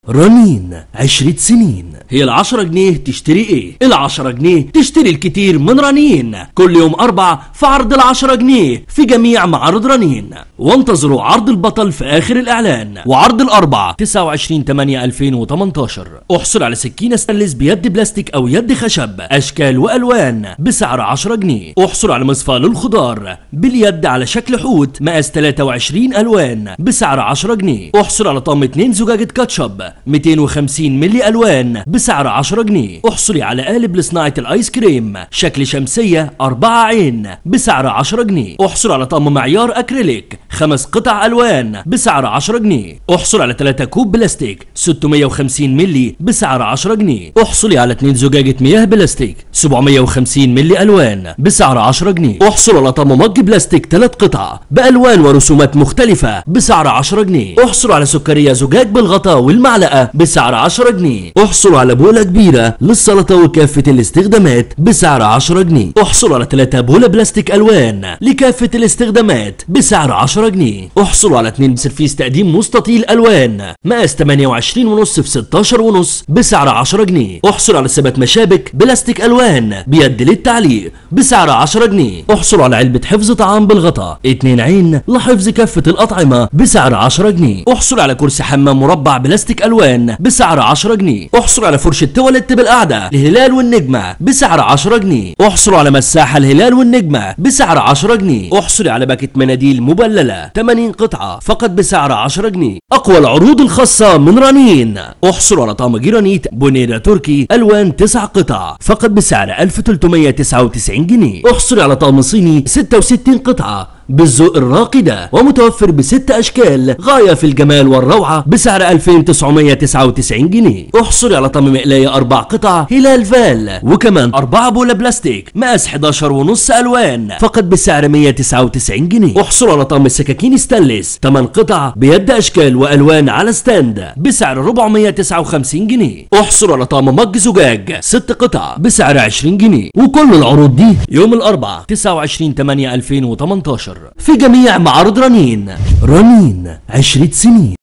رنين 10 سنين. هي ال10 جنيه تشتري ايه؟ ال10 جنيه تشتري الكتير من رنين. كل يوم 4 في عرض ال10 جنيه في جميع معارض رنين. وانتظروا عرض البطل في اخر الاعلان. وعرض الاربع 29/8/2018. احصل على سكينة ستانلس بيد بلاستيك او يد خشب اشكال والوان بسعر 10 جنيه. احصل على مصفاة للخضار باليد على شكل حوت مقاس 23 الوان بسعر 10 جنيه. احصل على طقم 2 زجاجة كاتشب 250 ملي الوان بسعر 10 جنيه. احصلي على قالب لصناعة الايس كريم شكل شمسية 4 عين بسعر 10 جنيه. احصل على طقم معيار اكريليك 5 قطع الوان بسعر 10 جنيه. احصل على 3 كوب بلاستيك 650 ملي بسعر 10 جنيه. احصلي على 2 زجاجة مياه بلاستيك 750 ملي الوان بسعر 10 جنيه. احصل على طقم مج بلاستيك 3 قطع بالوان ورسومات مختلفة بسعر 10 جنيه. احصل على سكرية زجاج بالغطاء والمعلقة بسعر 10 جنيه. احصلوا على بولة كبيرة للسلطة وكافة الاستخدامات بسعر 10 جنيه. احصلوا على 3 بولة بلاستيك الوان لكافة الاستخدامات بسعر 10 جنيه. احصلوا على 2 سرفيس تقديم مستطيل الوان مقاس 28.5 في 16.5 بسعر 10 جنيه. احصلوا على 7 مشابك بلاستيك الوان بيد للتعليق بسعر 10 جنيه. احصلوا على علبة حفظ طعام بالغطاء 2 عين لحفظ كافة الأطعمة بسعر 10 جنيه. احصلوا على كرسي حمام مربع بلاستيك الوان بسعر 10 جنيه. احصلوا على فرشة تواليت بالقعدة الهلال والنجمة بسعر 10 جنيه. احصلوا على مساحة الهلال والنجمة بسعر 10 جنيه. احصلي على باكت مناديل مبللة 80 قطعة فقط بسعر 10 جنيه. اقوى العروض الخاصة من رنين. احصلوا على طقم جرانيت بونيرة تركي الوان 9 قطع فقط بسعر 1399 جنيه. احصلي على طقم صيني 66 قطعة بالذوق الراقي ده ومتوفر ب6 اشكال غاية في الجمال والروعة بسعر 2999 جنيه. احصلي على طقم مقلاية 4 قطع هلال فال وكمان 4 بولة بلاستيك مقاس 11.5 الوان فقط بسعر 199 جنيه. احصلوا على طقم سكاكين ستانلس 8 قطع بيد اشكال والوان على ستاند بسعر 459 جنيه. احصلوا على طقم مج زجاج 6 قطع بسعر 20 جنيه. وكل العروض دي يوم الاربعاء 29/8/2018 في جميع معارض رنين. رنين 10 سنين.